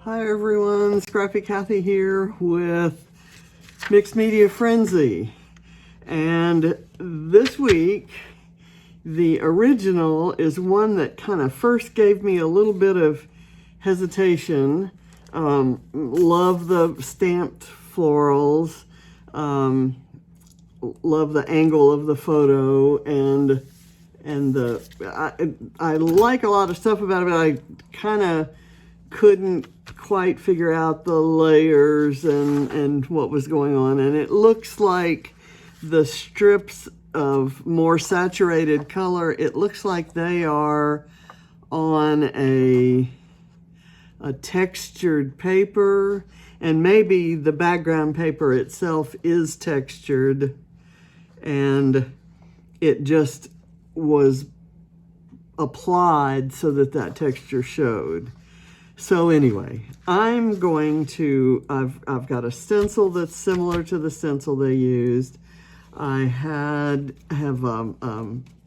Hi everyone, Scrappy Kathy here with Mixed Media Frenzy. And this week, the original is one that kind of first gave me a little bit of hesitation. Love the stamped florals. Love the angle of the photo, and I like a lot of stuff about it, but I kind of couldn't quite figure out the layers and what was going on. And it looks like the strips of more saturated color, it looks like they are on a textured paper, and maybe the background paper itself is textured and it just was applied so that that texture showed. So anyway, I'm going to, I've got a stencil that's similar to the stencil they used. I have a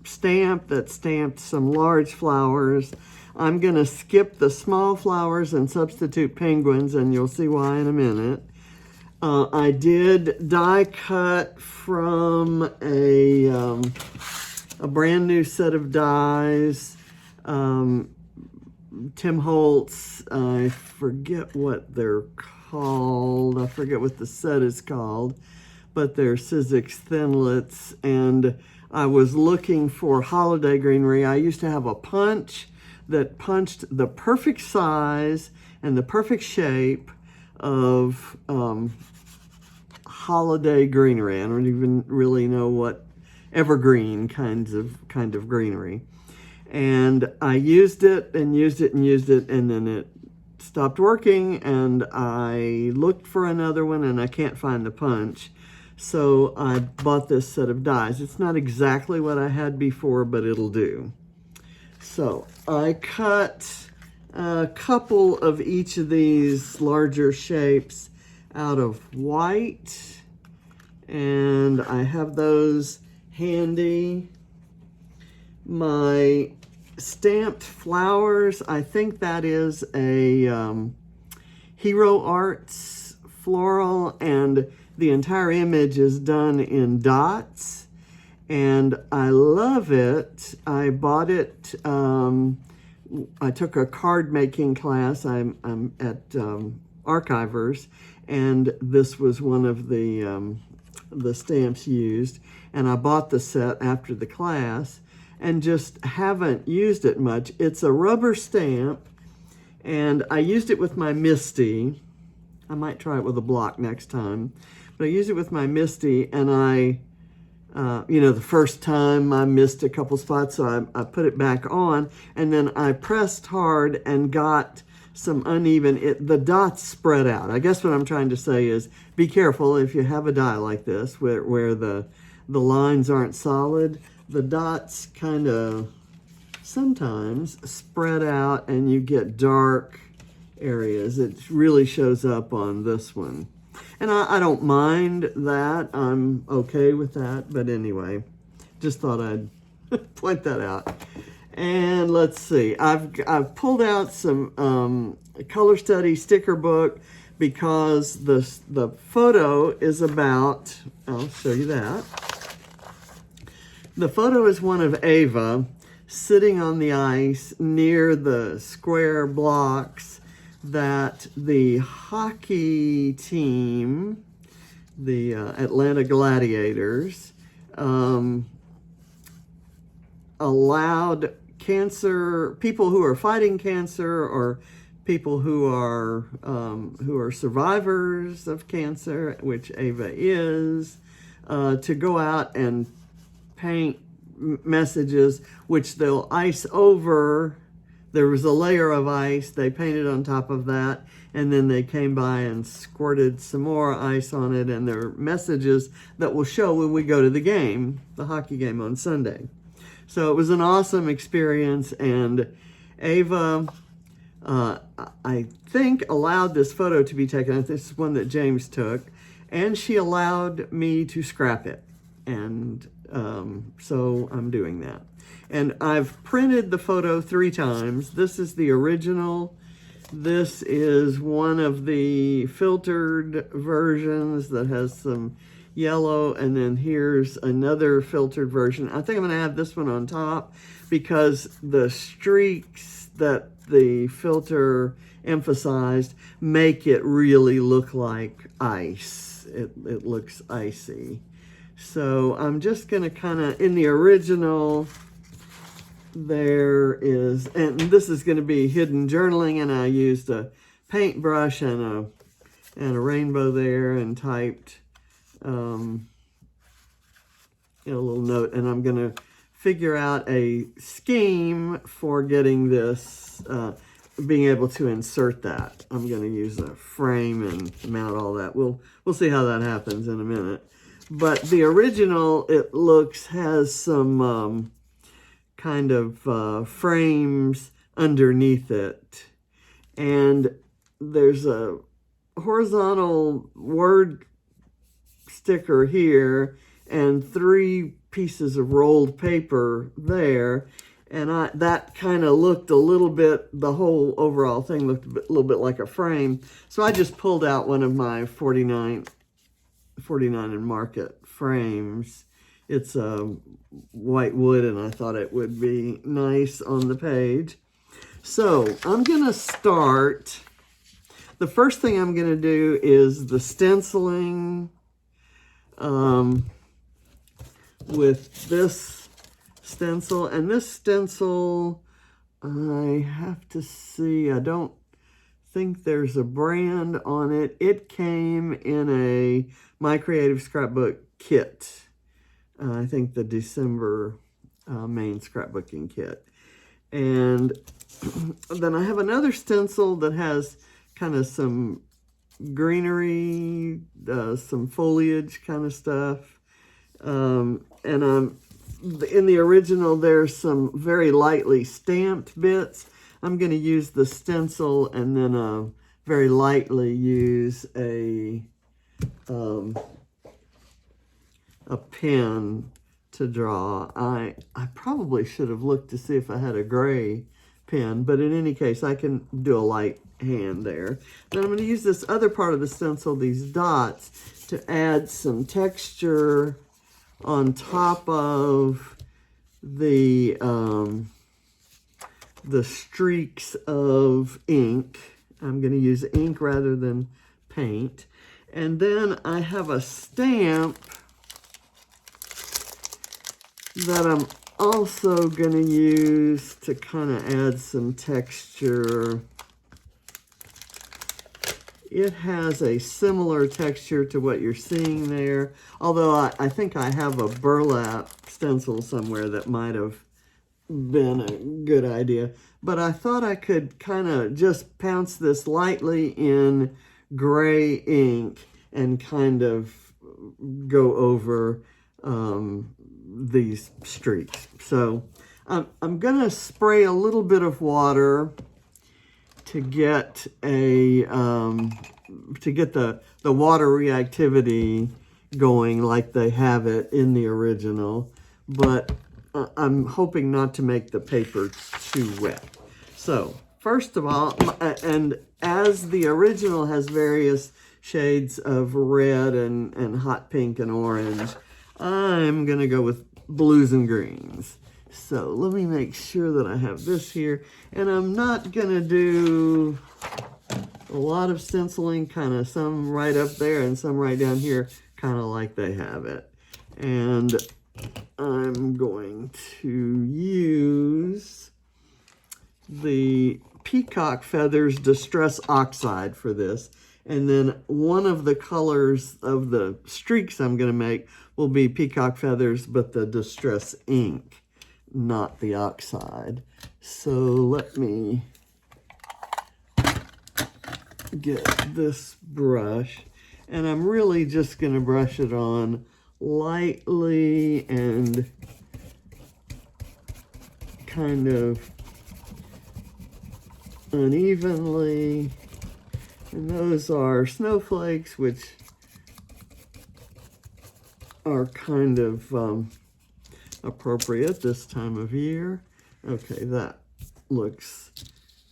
stamp that stamped some large flowers. I'm going to skip the small flowers and substitute penguins, and you'll see why in a minute. I did die cut from a brand new set of dies. Tim Holtz, I forget what they're called. I forget what the set is called, but they're Sizzix Thinlits, and I was looking for holiday greenery. I used to have a punch that punched the perfect size and the perfect shape of holiday greenery. I don't even really know what evergreen kind of greenery. And I used it and used it and used it, and then it stopped working, and I looked for another one and I can't find the punch. So I bought this set of dies. It's not exactly what I had before, but it'll do. So I cut a couple of each of these larger shapes out of white, and I have those handy. My stamped flowers, I think that is a Hero Arts floral, and the entire image is done in dots, and I love it. I bought it, I took a card making class. I'm at Archivers, and this was one of the stamps used, and I bought the set after the class and just haven't used it much. It's a rubber stamp, and I used it with my Misty. I might try it with a block next time, but I used it with my Misty, and the first time I missed a couple spots, so I put it back on, and then I pressed hard and got some uneven, the dots spread out. I guess what I'm trying to say is be careful if you have a die like this where the lines aren't solid. The dots kind of sometimes spread out and you get dark areas. It really shows up on this one. And I don't mind that. I'm okay with that. But anyway, just thought I'd point that out. And let's see. I've pulled out some color study sticker book because the photo is about, I'll show you that. The photo is one of Ava sitting on the ice near the square blocks that the hockey team, the Atlanta Gladiators, allowed people who are fighting cancer, or people who are survivors of cancer, which Ava is, to go out and paint messages, which they'll ice over. There was a layer of ice, they painted on top of that, and then they came by and squirted some more ice on it, and there are messages that will show when we go to the game, the hockey game on Sunday. So it was an awesome experience, and Ava, I think, allowed this photo to be taken. This is one that James took, and she allowed me to scrap it, and so I'm doing that. And I've printed the photo 3 times. This is the original This is one of the filtered versions that has some yellow, and then here's another filtered version. I think I'm going to add this one on top because the streaks that the filter emphasized make it really look like ice. It looks icy. So I'm just going to kind of, in the original, there is, and this is going to be hidden journaling, and I used a paintbrush and a rainbow there and typed a little note, and I'm going to figure out a scheme for getting this, being able to insert that. I'm going to use a frame and mount all that. We'll see how that happens in a minute. But the original, it looks, has some kind of frames underneath it. And there's a horizontal word sticker here and 3 pieces of rolled paper there. And that kind of looked a little bit, the whole overall thing looked a little bit like a frame. So I just pulled out one of my 49 and Market frames. It's white wood, and I thought it would be nice on the page. So I'm going to start. The first thing I'm going to do is the stenciling with this stencil. And this stencil, I have to see, I don't think there's a brand on it. It came in a My Creative Scrapbook kit. I think the December main scrapbooking kit. And then I have another stencil that has kind of some greenery, some foliage kind of stuff. And in the original, there's some very lightly stamped bits. I'm going to use the stencil and then very lightly use a pen to draw. I probably should have looked to see if I had a gray pen, but in any case, I can do a light hand there. Then I'm going to use this other part of the stencil, these dots, to add some texture on top of the streaks of ink. I'm going to use ink rather than paint. And then I have a stamp that I'm also going to use to kind of add some texture. It has a similar texture to what you're seeing there, although I think I have a burlap stencil somewhere that might have been a good idea. But I thought I could kind of just pounce this lightly in gray ink and kind of go over these streaks. So I'm going to spray a little bit of water to get the water reactivity going like they have it in the original, but I'm hoping not to make the paper too wet. So first of all, and as the original has various shades of red and hot pink and orange, I'm gonna go with blues and greens. So let me make sure that I have this here, and I'm not gonna do a lot of stenciling, kind of some right up there and some right down here, kind of like they have it. And I'm going to use the Peacock Feathers Distress Oxide for this. And then one of the colors of the streaks I'm going to make will be Peacock Feathers, but the Distress ink, not the oxide. So let me get this brush, and I'm really just going to brush it on lightly and kind of unevenly. And those are snowflakes, which are kind of appropriate this time of year. Okay, that looks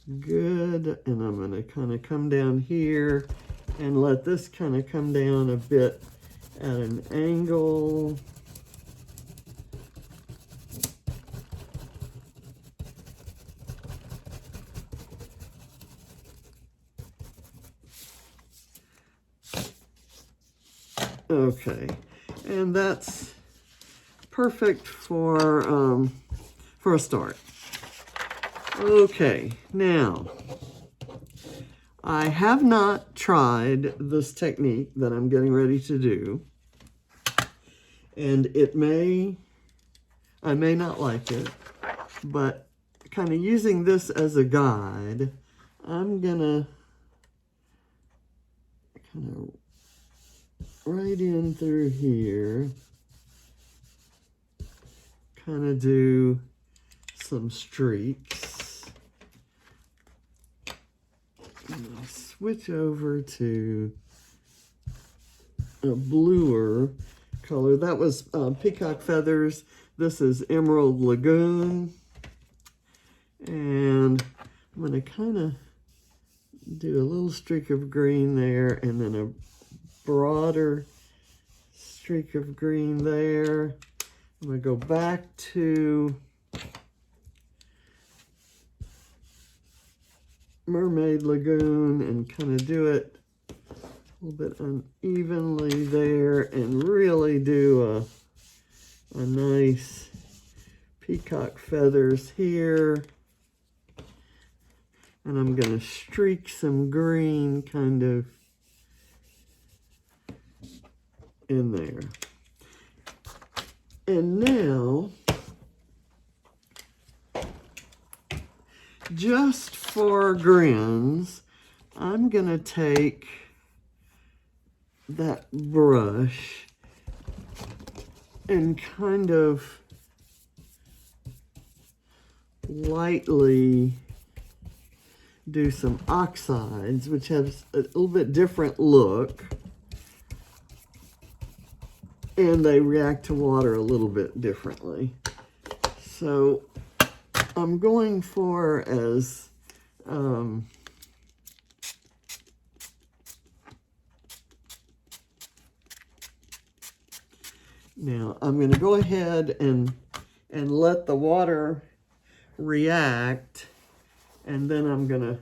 Good, and I'm going to kind of come down here and let this kind of come down a bit at an angle. Okay, and that's perfect for a start. Okay, now I have not tried this technique that I'm getting ready to do, and I may not like it, but kind of using this as a guide, I'm gonna kind of right in through here, kind of do some streaks. And I'll switch over to a bluer color. That was Peacock Feathers. This is Emerald Lagoon. And I'm going to kind of do a little streak of green there, and then a broader streak of green there. I'm going to go back to Mermaid Lagoon and kind of do it a little bit unevenly there, and really do a nice Peacock Feathers here. And I'm going to streak some green kind of in there. And now, just for grins, I'm going to take that brush and kind of lightly do some oxides, which have a little bit different look, and they react to water a little bit differently. So I'm going for as now I'm going to go ahead and let the water react, and then I'm going to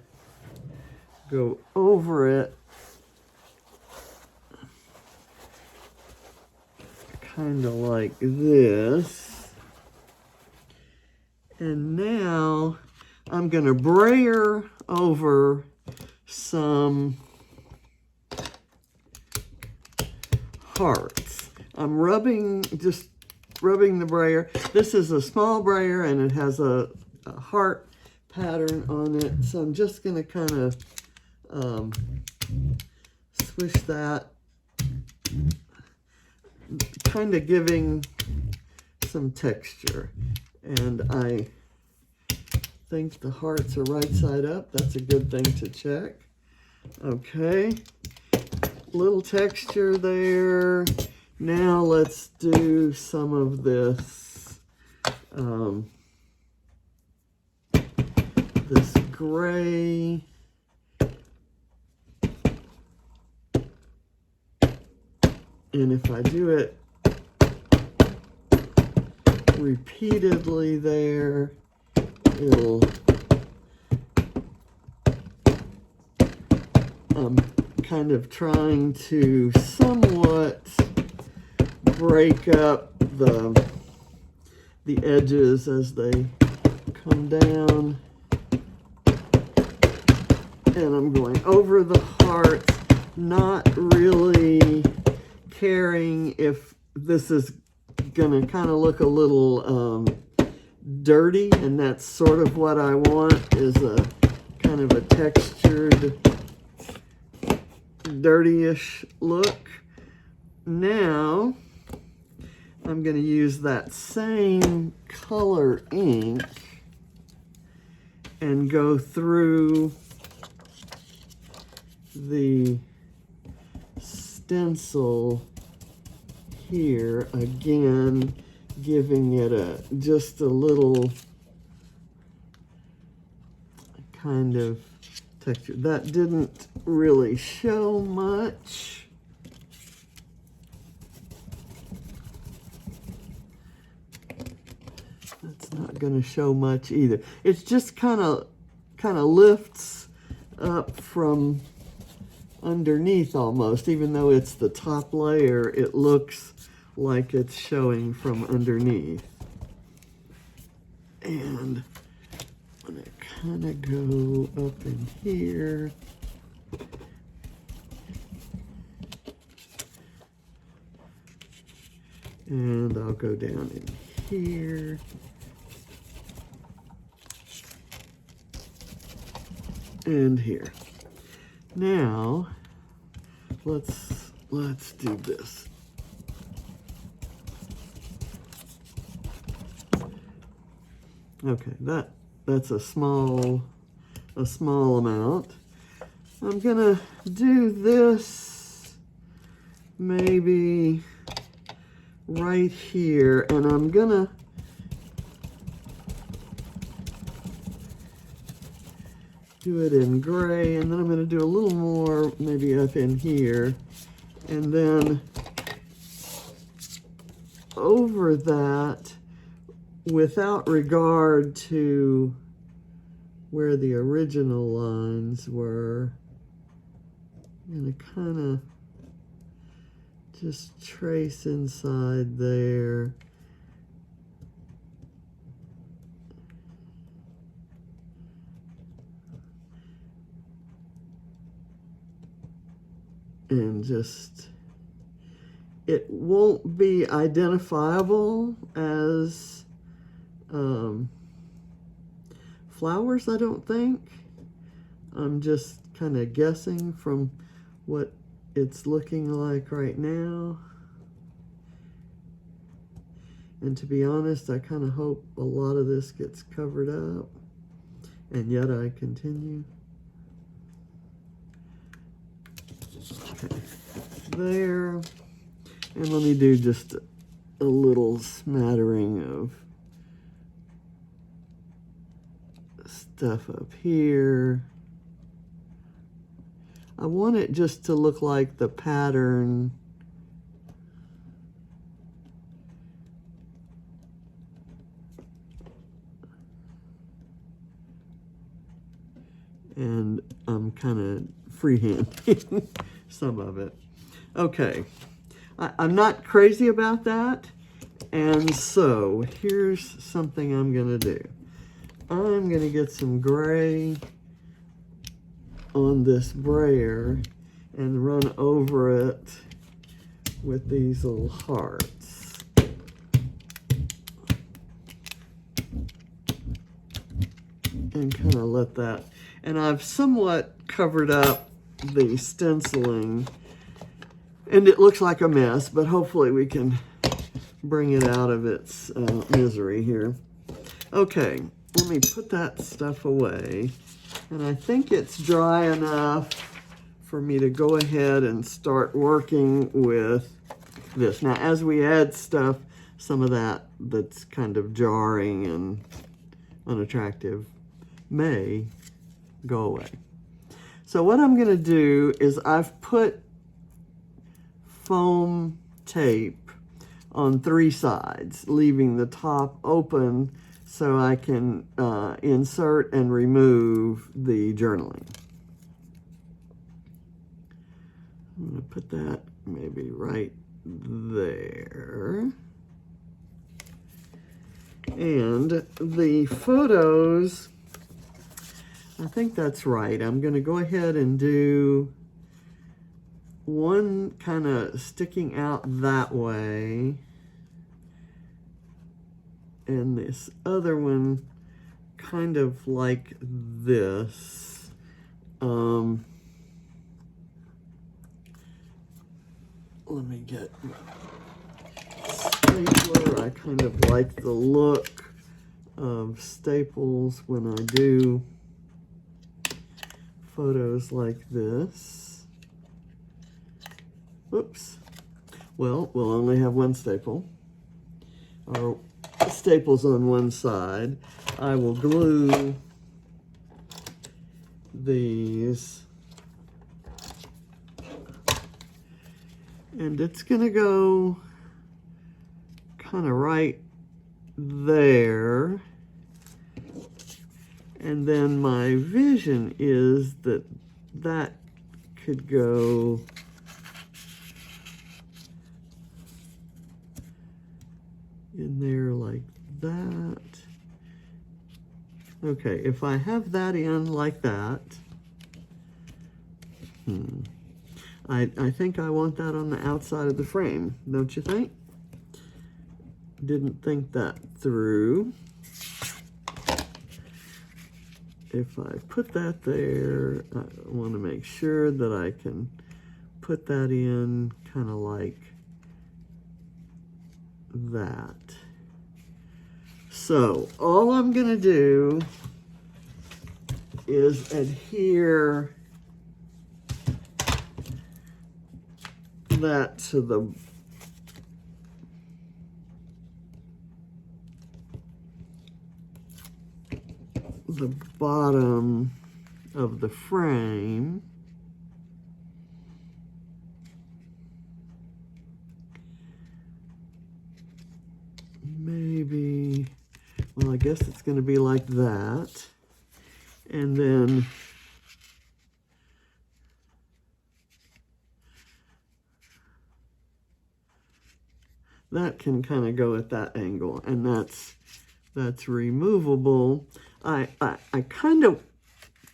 go over it kind of like this. And now I'm going to brayer over some hearts. I'm just rubbing the brayer. This is a small brayer, and it has a heart pattern on it. So I'm just going to kind of swish that, kind of giving some texture. And I think the hearts are right side up. That's a good thing to check. Okay, little texture there. Now let's do some of this this gray. And if I do it repeatedly there, I'm kind of trying to somewhat break up the edges as they come down. And I'm going over the hearts, not really caring if this is gonna kind of look a little dirty, and that's sort of what I want, is a kind of a textured, dirty-ish look. Now I'm going to use that same color ink and go through the stencil here again, giving it just a little kind of texture. That didn't really show much. That's not going to show much either. It's just kind of lifts up from underneath almost. Even though it's the top layer, it looks like it's showing from underneath. And I'm going to kind of go up in here. And I'll go down in here. And here. Now, let's do this. Okay, that's a small amount. I'm gonna do this maybe right here, and I'm gonna do it in gray, and then I'm gonna do a little more maybe up in here, and then over that, without regard to where the original lines were, I'm going to kind of just trace inside there. And just, it won't be identifiable as flowers, I don't think. I'm just kind of guessing from what it's looking like right now. And to be honest, I kind of hope a lot of this gets covered up, and yet I continue. Okay, there. And let me do just a little smattering of stuff up here. I want it just to look like the pattern. And I'm kind of freehanding some of it. Okay, I'm not crazy about that. And so here's something I'm gonna do. I'm going to get some gray on this brayer and run over it with these little hearts. And kind of let that, and I've somewhat covered up the stenciling, and it looks like a mess, but hopefully we can bring it out of its misery here. Okay. Let me put that stuff away, and I think it's dry enough for me to go ahead and start working with this. Now, as we add stuff, some of that's kind of jarring and unattractive may go away. So what I'm going to do is I've put foam tape on 3 sides, leaving the top open so I can insert and remove the journaling. I'm going to put that maybe right there. And the photos, I think that's right. I'm going to go ahead and do one kind of sticking out that way, and this other one kind of like this. Let me get my stapler. I kind of like the look of staples when I do photos like this. Whoops. Well, we'll only have one staple. Or staples on one side. I will glue these. And it's going to go kind of right there. And then my vision is that that could go in there like that. Okay, if I have that in like that, I think I want that on the outside of the frame, don't you think? Didn't think that through. If I put that there, I want to make sure that I can put that in kind of like that. So all I'm going to do is adhere that to the bottom of the frame. Maybe, well, I guess it's going to be like that. And then that can kind of go at that angle, and that's removable. I kind of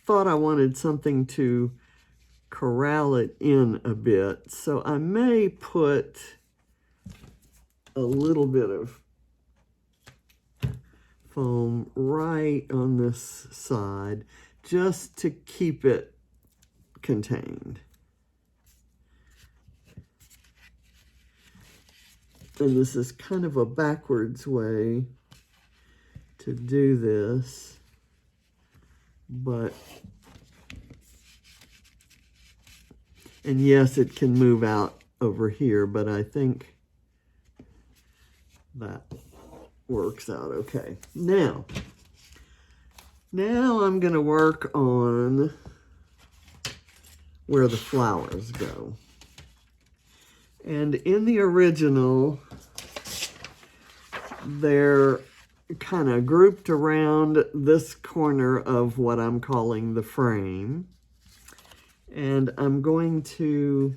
thought I wanted something to corral it in a bit, so I may put a little bit of foam right on this side just to keep it contained. And this is kind of a backwards way to do this, but, and yes, it can move out over here, but I think that works out okay. Now I'm going to work on where the flowers go. And in the original, they're kind of grouped around this corner of what I'm calling the frame. And I'm going to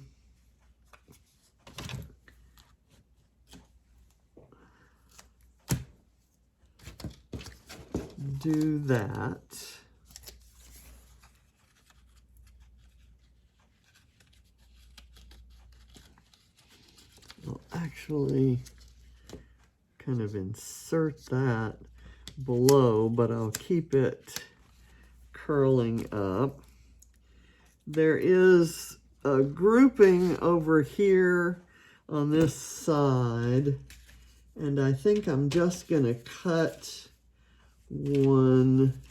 do that. I'll actually kind of insert that below, but I'll keep it curling up. There is a grouping over here on this side, and I think I'm just going to cut one.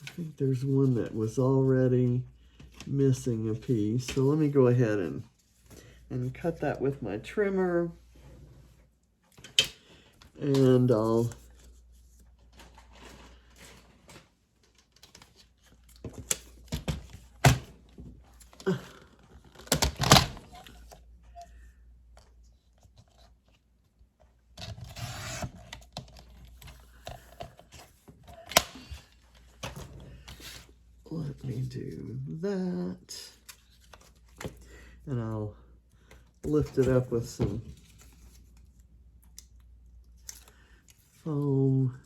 I think there's one that was already missing a piece, so let me go ahead and cut that with my trimmer. And I'll let me do that, and I'll lift it up with some foam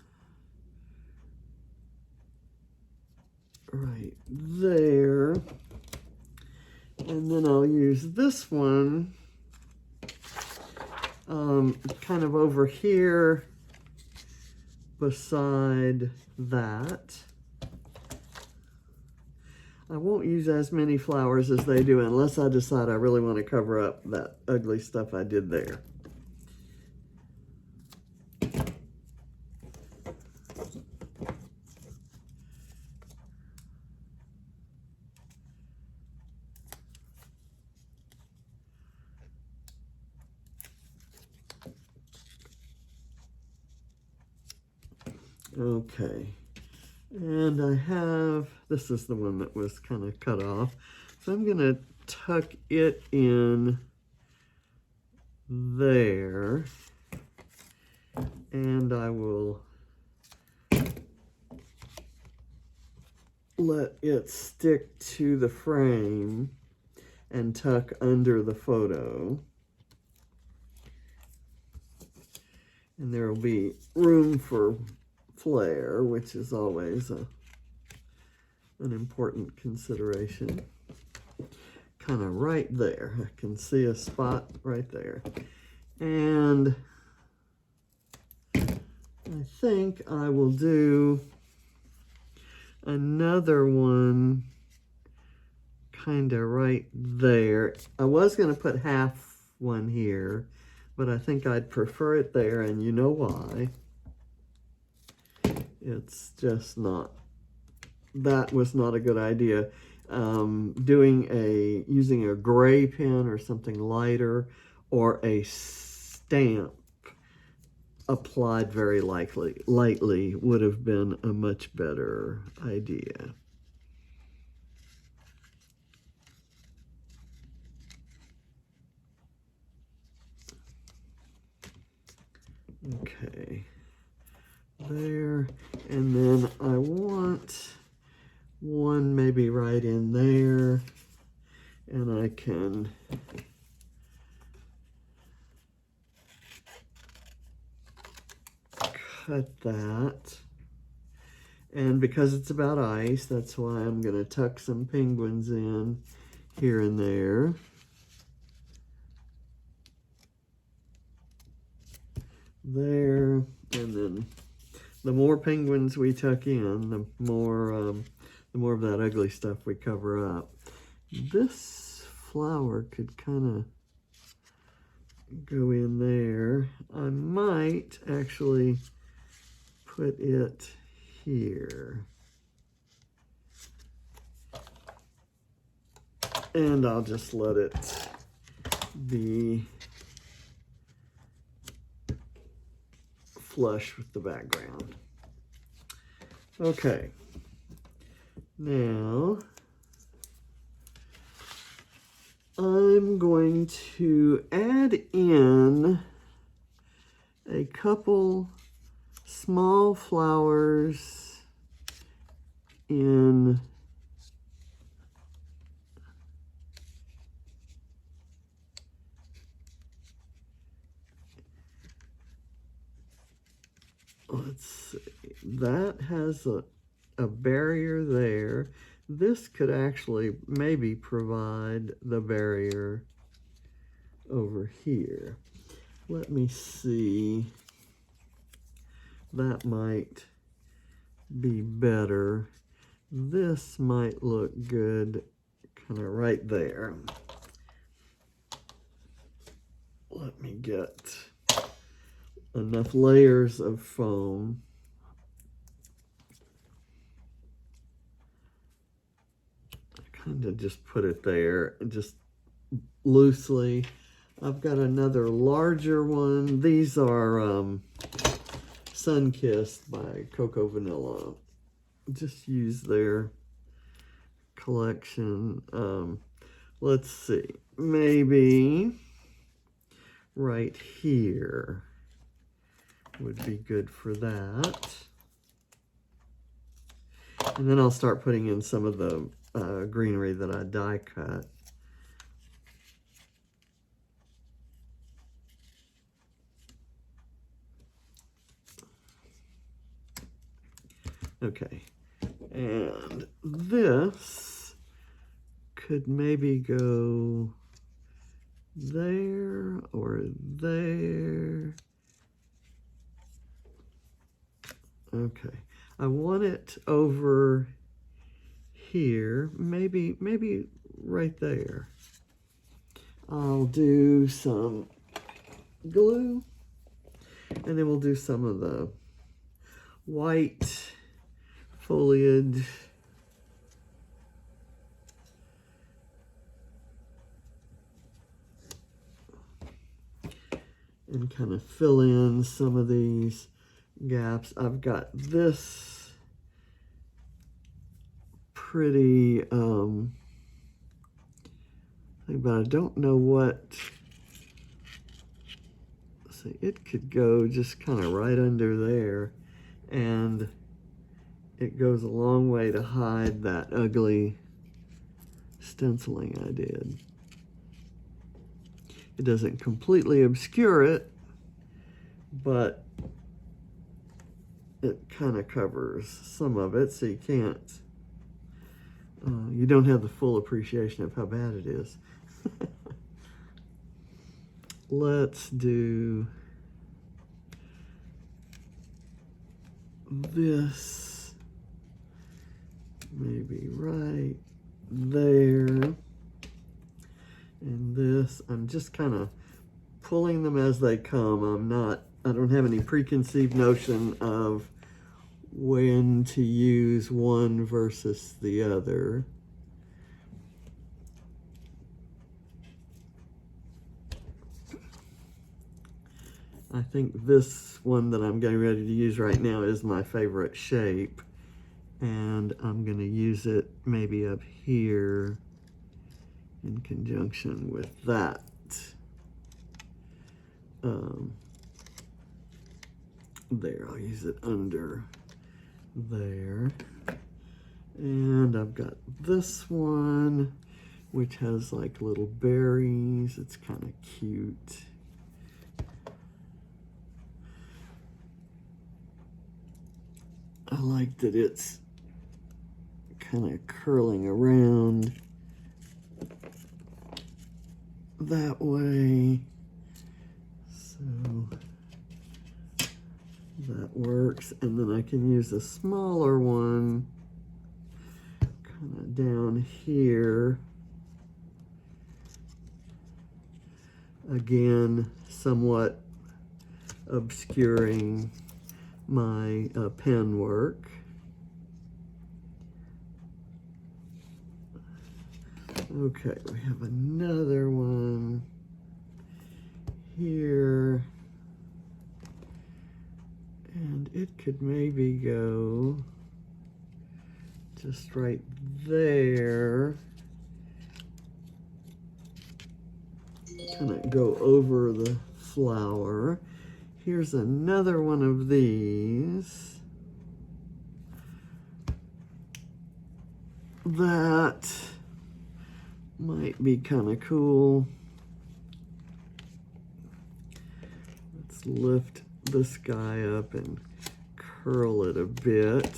right there, and then I'll use this one kind of over here beside that. I won't use as many flowers as they do unless I decide I really want to cover up that ugly stuff I did there. Okay, And I have, this is the one that was kind of cut off. So I'm going to tuck it in there. And I will let it stick to the frame and tuck under the photo. And there will be room for flare, which is always an important consideration. Kind of right there. I can see a spot right there. And I think I will do another one kind of right there. I was going to put half one here, but I think I'd prefer it there, and you know why. It's just not, that was not a good idea. Using a gray pen or something lighter, or a stamp applied very lightly would have been a much better idea. Okay, there, and then I want one maybe right in there, and I can cut that. And because it's about ice, that's why I'm going to tuck some penguins in here and there. There, and then the more penguins we tuck in, the more of that ugly stuff we cover up. This flower could kind of go in there. I might actually put it here. And I'll just let it be flush with the background. Okay. Now, I'm going to add in a couple small flowers in let's see, that has a barrier there. This could actually maybe provide the barrier over here. Let me see. That might be better. This might look good kind of right there. Let me get enough layers of foam. Kind of just put it there, just loosely. I've got another larger one. These are Sun-Kissed by Cocoa Vanilla. Just use their collection. Let's see, maybe right here would be good for that. And then I'll start putting in some of the greenery that I die cut. Okay, and this could maybe go there or there. Okay, I want it over here, maybe right there. I'll do some glue, and then we'll do some of the white foliage. And kind of fill in some of these gaps. I've got this pretty, but I don't know what, see, it could go just kind of right under there, and it goes a long way to hide that ugly stenciling I did. It doesn't completely obscure it, but it kind of covers some of it, so you can't, you don't have the full appreciation of how bad it is. Let's do this, maybe right there. And this, I'm just kind of pulling them as they come. I don't have any preconceived notion of when to use one versus the other. I think this one that I'm getting ready to use right now is my favorite shape, and I'm going to use it maybe up here in conjunction with that. There, I'll use it under there. And I've got this one, which has like little berries. It's kind of cute. I like that it's kind of curling around that way. So that works. And then I can use a smaller one kind of down here. Again, somewhat obscuring my pen work. Okay, we have another one here, and it could maybe go just right there, kind of go over the flower. Here's another one of these that might be kind of cool. Let's lift this guy up and curl it a bit,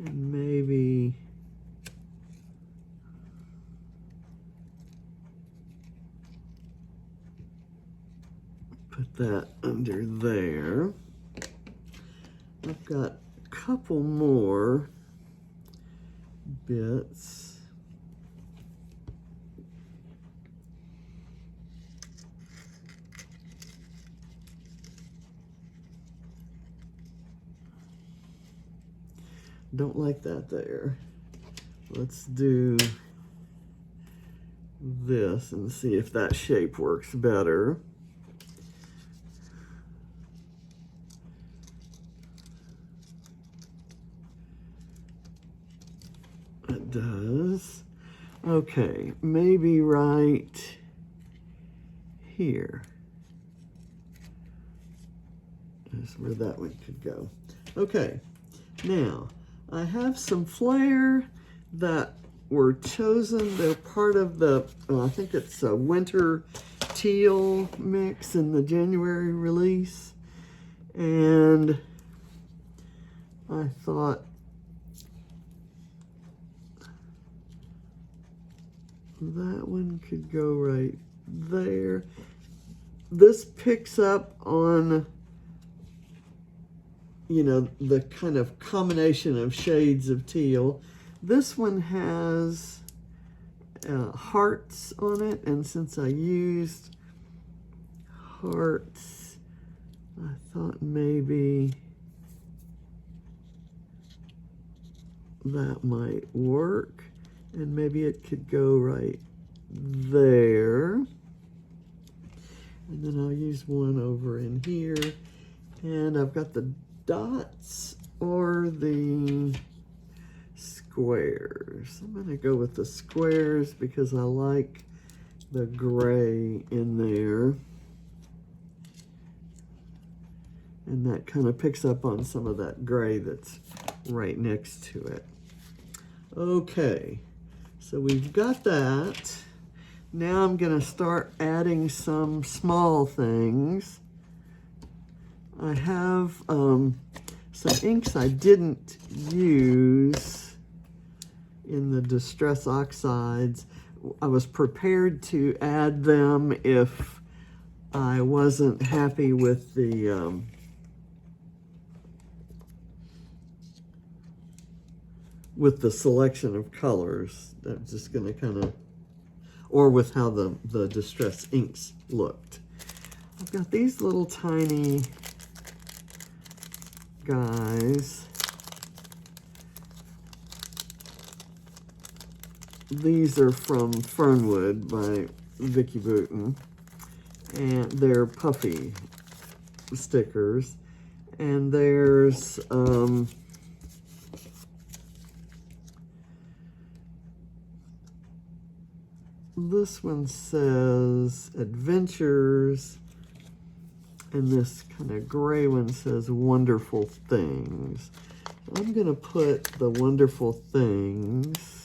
and maybe put that under there. I've got a couple more bits. Don't like that there. Let's do this and see if that shape works better. It does. Okay, maybe right here is where that one could go. Okay, now I have some flare that were chosen. They're part of the, I think it's a winter teal mix in the January release. And I thought that one could go right there. This picks up on, you know, the kind of combination of shades of teal. This one has hearts on it, and since I used hearts, I thought maybe that might work, and maybe it could go right there. And then I'll use one over in here, and I've got the dots or the squares. I'm going to go with the squares because I like the gray in there. And that kind of picks up on some of that gray that's right next to it. Okay, so we've got that. Now I'm going to start adding some small things. I have some inks I didn't use in the Distress Oxides. I was prepared to add them if I wasn't happy with the selection of colors. I'm just going to kind of, or with how the Distress inks looked. I've got these little tiny guys. These are from Fernwood by Vicky Bouton, and they're puffy stickers. And there's this one says Adventures, and this kind of gray one says Wonderful Things. I'm going to put the Wonderful Things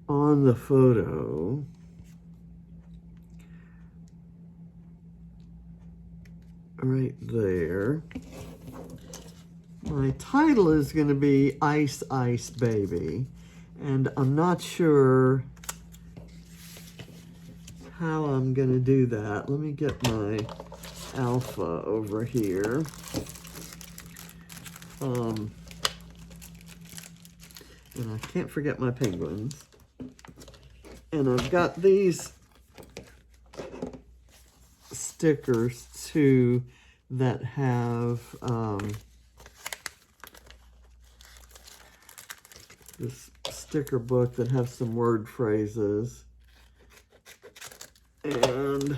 on the photo. Right there. My title is going to be Ice Ice Baby, and I'm not sure how I'm going to do that. Let me get my alpha over here. And I can't forget my penguins. And I've got these stickers too that have this sticker book that have some word phrases. And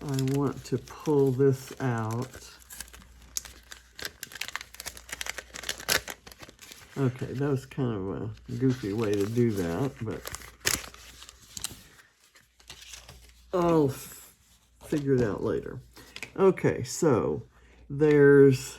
I want to pull this out. Okay, that was kind of a goofy way to do that, but I'll figure it out later. Okay, so there's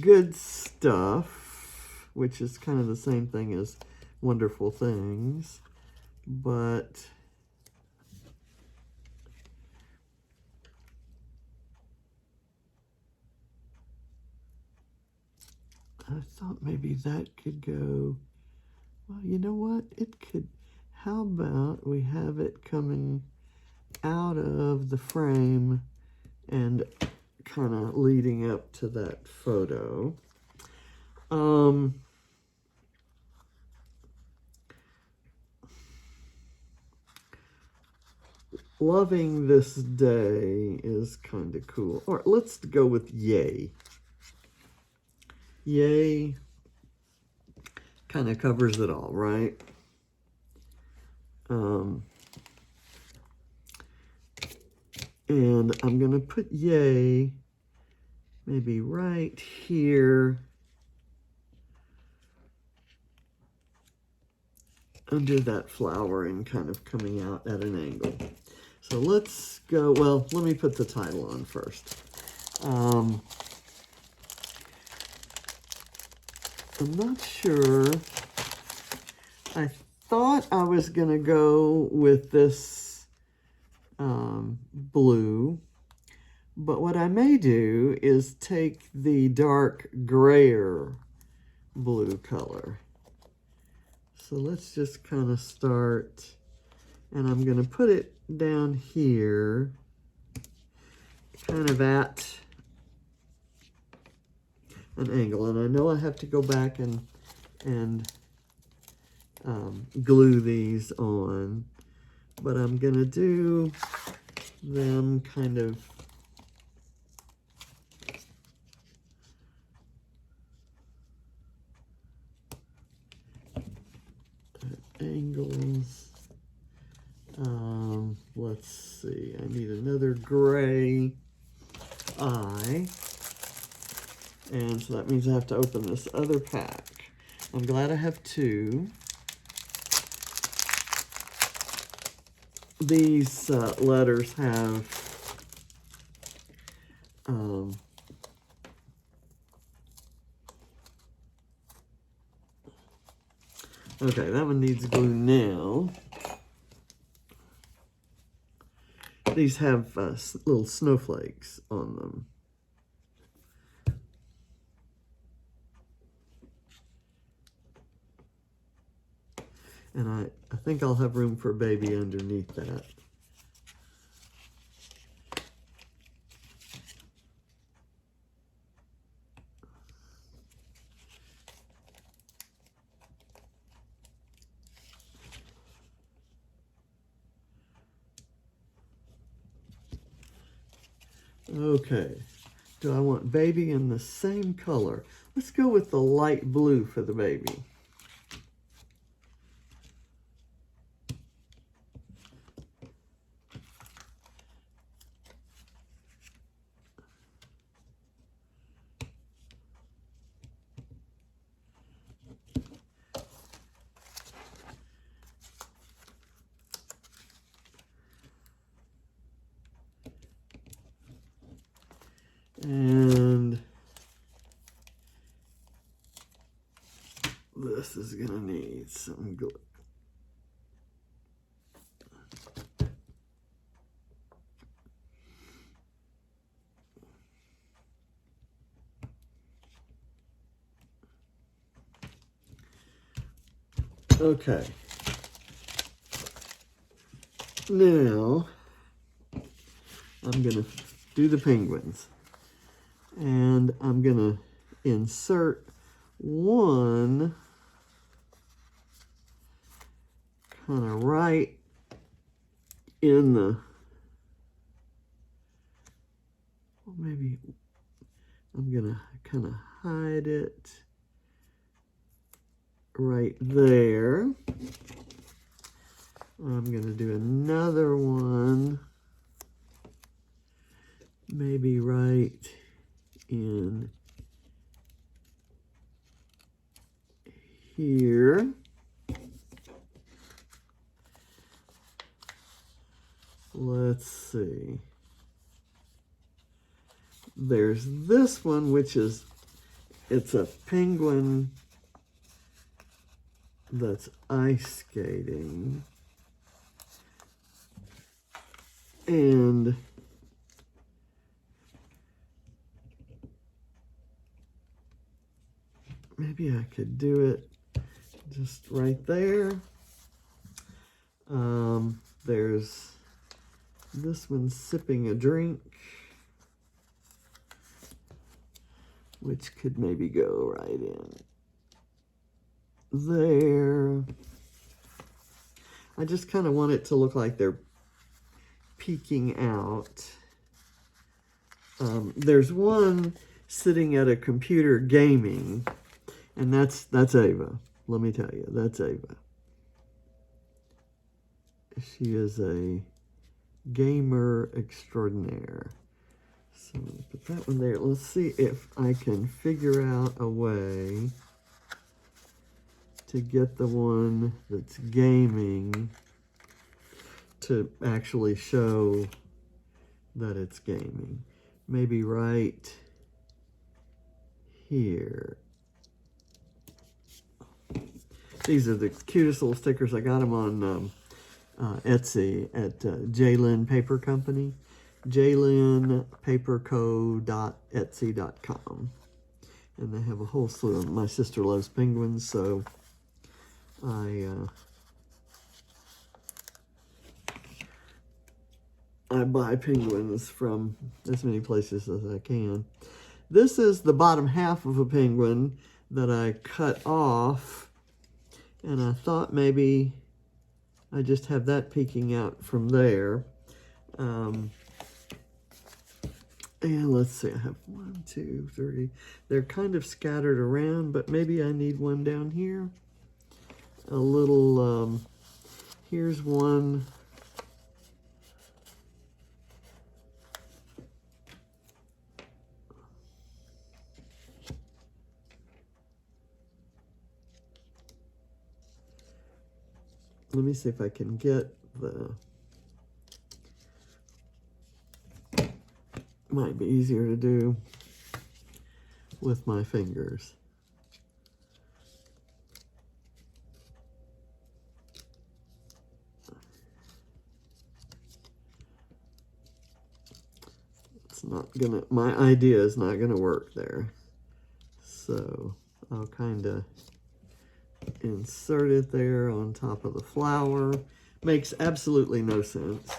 Good Stuff, which is kind of the same thing as Wonderful Things, but I thought maybe that could go, well, you know what? It could, how about we have it coming out of the frame and kind of leading up to that photo. Loving This Day is kind of cool. All right, let's go with Yay. Yay kind of covers it all, right? And I'm going to put Yay maybe right here under that flower and kind of coming out at an angle. So let's go, well, let me put the title on first. I'm not sure. I thought I was going to go with this blue, but what I may do is take the dark grayer blue color. So let's just kind of start, and I'm going to put it down here, kind of at an angle. And I know I have to go back and glue these on, but I'm going to do them kind of at angles. let's see, I need another gray eye. And so that means I have to open this other pack. I'm glad I have two. These letters have okay, that one needs glue now. These have little snowflakes on them. And I think I'll have room for a baby underneath that. Okay, do I want baby in the same color? Let's go with the light blue for the baby. And this is gonna need some glue. Okay. Now, I'm gonna do the penguins. And I'm gonna insert one kind of right in the, well, maybe I'm gonna kind of hide it right there. I'm gonna do another one, maybe right in here. Let's see. There's this one, which is, it's a penguin that's ice skating. And maybe I could do it just right there. There's this one sipping a drink, which could maybe go right in there. I just kind of want it to look like they're peeking out. There's one sitting at a computer gaming, and that's Ava. Let me tell you, that's Ava. She is a gamer extraordinaire. So put that one there. Let's see if I can figure out a way to get the one that's gaming to actually show that it's gaming. Maybe right here. These are the cutest little stickers. I got them on Etsy at Jaylin Paper Company. JaylinPaperco.etsy.com. And they have a whole slew of them. My sister loves penguins, so I buy penguins from as many places as I can. This is the bottom half of a penguin that I cut off, and I thought maybe I just have that peeking out from there. And let's see, I have 1, 2, 3. They're kind of scattered around, but maybe I need one down here. A little, here's one let me see if I can get the, might be easier to do with my fingers. It's not gonna, my idea is not gonna work there. So I'll kind of insert it there on top of the flower. Makes absolutely no sense.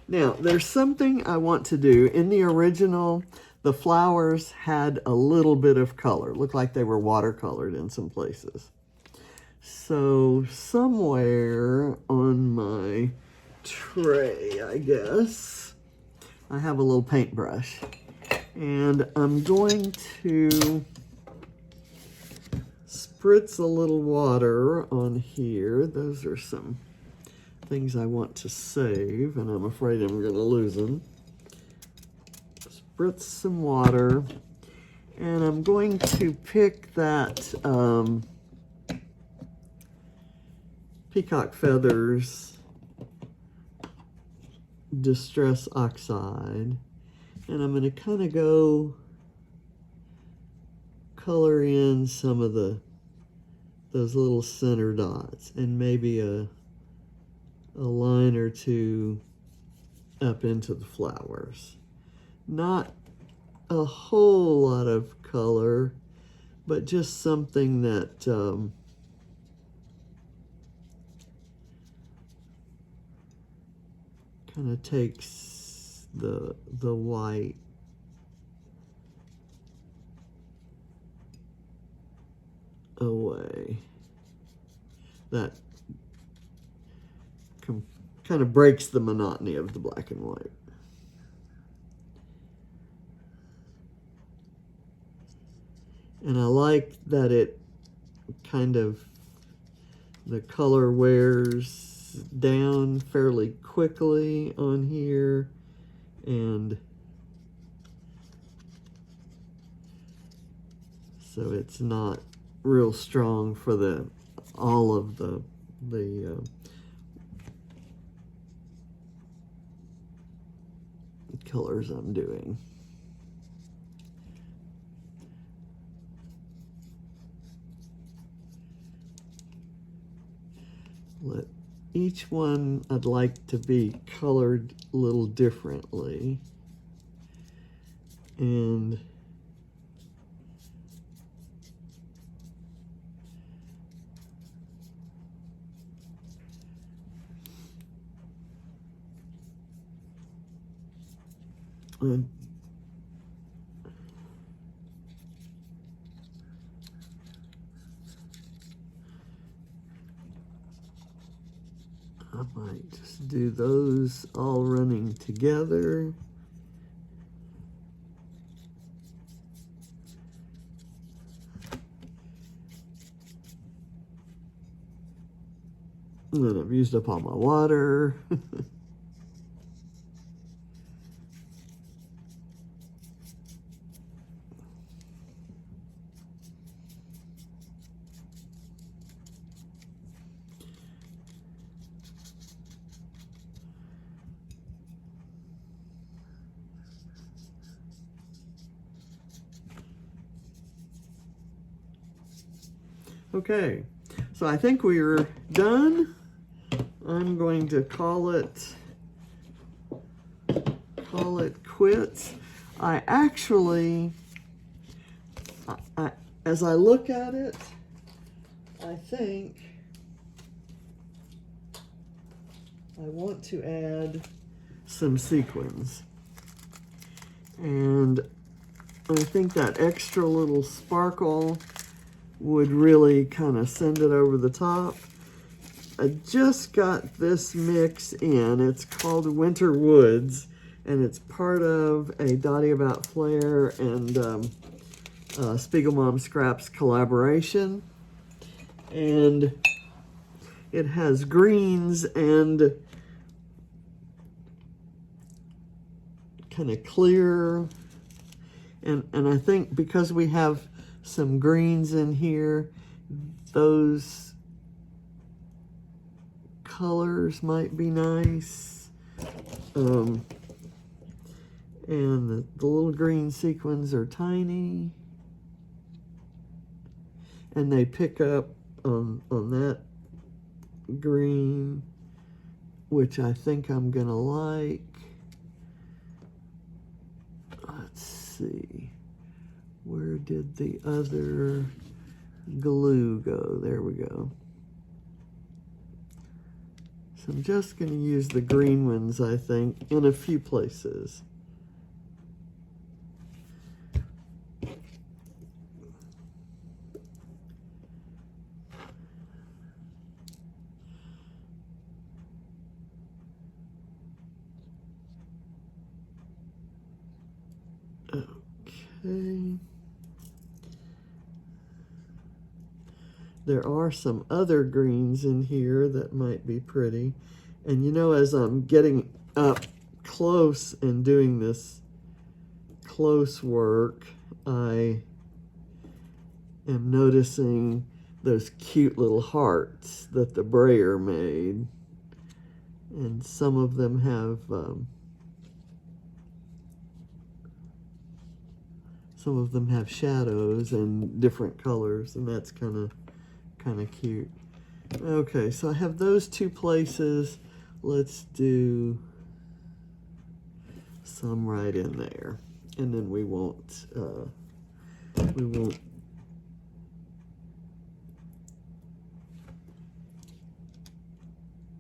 Now, there's something I want to do. In the original, the flowers had a little bit of color. Looked like they were watercolored in some places. So somewhere on my tray, I guess, I have a little paintbrush. And I'm going to spritz a little water on here. Those are some things I want to save, and I'm afraid I'm going to lose them. Spritz some water, and I'm going to pick that Peacock Feathers Distress Oxide, and I'm going to kind of go color in some of those little center dots, and maybe a line or two up into the flowers. Not a whole lot of color, but just something that kind of takes the white away. That kind of breaks the monotony of the black and white. And I like that it kind of, the color wears down fairly quickly on here, and so it's not real strong for all of the colors I'm doing. Each one I'd like to be colored a little differently, and I might just do those all running together. And then I've used up all my water. Okay, so I think we're done. I'm going to call it quits. I actually, as I look at it, I think I want to add some sequins. And I think that extra little sparkle would really kind of send it over the top. I just got this mix in. It's called Winter Woods, and it's part of a Dottie About Flair and Spiegel Mom Scraps collaboration. And it has greens and kind of clear. And I think because we have some greens in here, those colors might be nice. And the little green sequins are tiny. And they pick up on that green, which I think I'm gonna like. Let's see, where did the other glue go? There we go. So I'm just gonna use the green ones, I think, in a few places. Okay. There are some other greens in here that might be pretty. And you know, as I'm getting up close and doing this close work, I am noticing those cute little hearts that the brayer made. And some of them have shadows and different colors, and that's kind of cute. Okay, so I have those two places. Let's do some right in there, and then we won't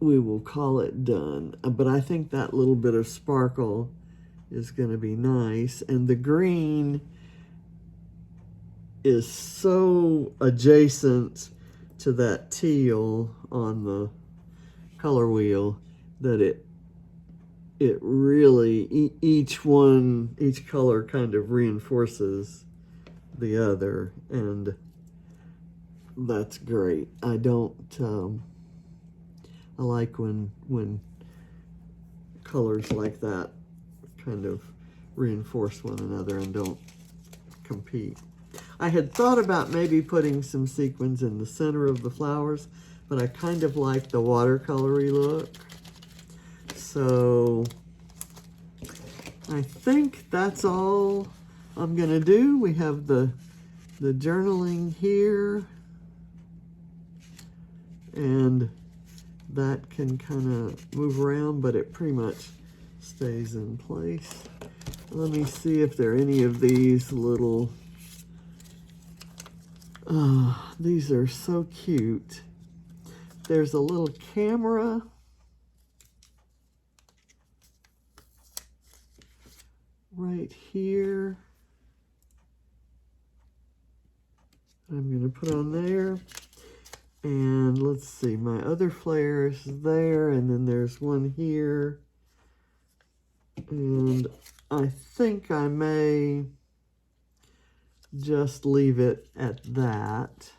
we will call it done. But I think that little bit of sparkle is going to be nice, and the green is so adjacent to that teal on the color wheel that it really, each color kind of reinforces the other, and that's great. I like when colors like that kind of reinforce one another and don't compete. I had thought about maybe putting some sequins in the center of the flowers, but I kind of like the watercolory look. So I think that's all I'm gonna do. We have the journaling here, and that can kind of move around, but it pretty much stays in place. Let me see if there are any of these little, these are so cute. There's a little camera right here. I'm going to put on there. And let's see, my other flare is there, and then there's one here. And I think I may just leave it at that.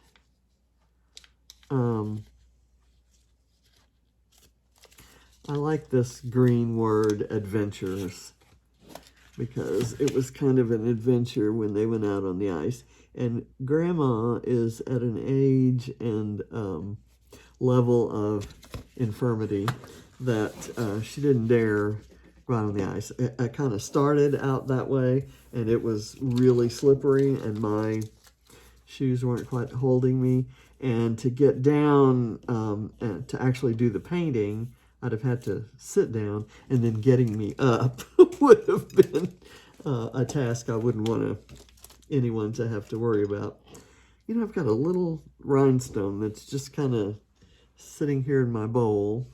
I like this green word, adventures, because it was kind of an adventure when they went out on the ice. And Grandma is at an age and level of infirmity that she didn't dare go out on the ice. I kind of started out that way, and it was really slippery, and my shoes weren't quite holding me. And to get down and to actually do the painting, I'd have had to sit down, and then getting me up would have been a task I wouldn't want anyone to have to worry about. You know, I've got a little rhinestone that's just kind of sitting here in my bowl,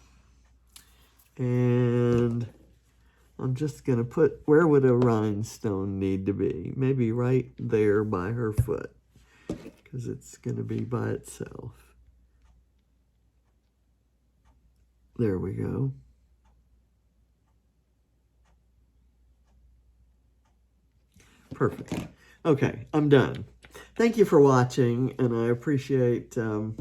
and I'm just going to put, where would a rhinestone need to be? Maybe right there by her foot, because it's going to be by itself. There we go. Perfect. Okay, I'm done. Thank you for watching, and I appreciate that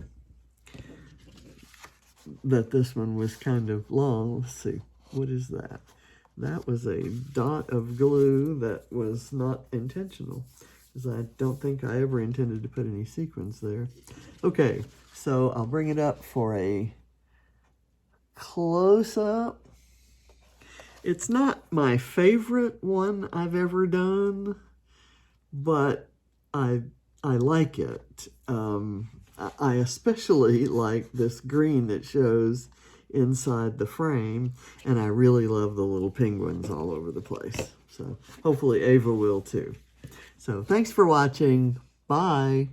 this one was kind of long. Let's see, what is that? That was a dot of glue that was not intentional, because I don't think I ever intended to put any sequins there. Okay, so I'll bring it up for a close up. It's not my favorite one I've ever done, but I like it. I especially like this green that shows inside the frame, and I really love the little penguins all over the place. So hopefully Ava will too. So thanks for watching. Bye.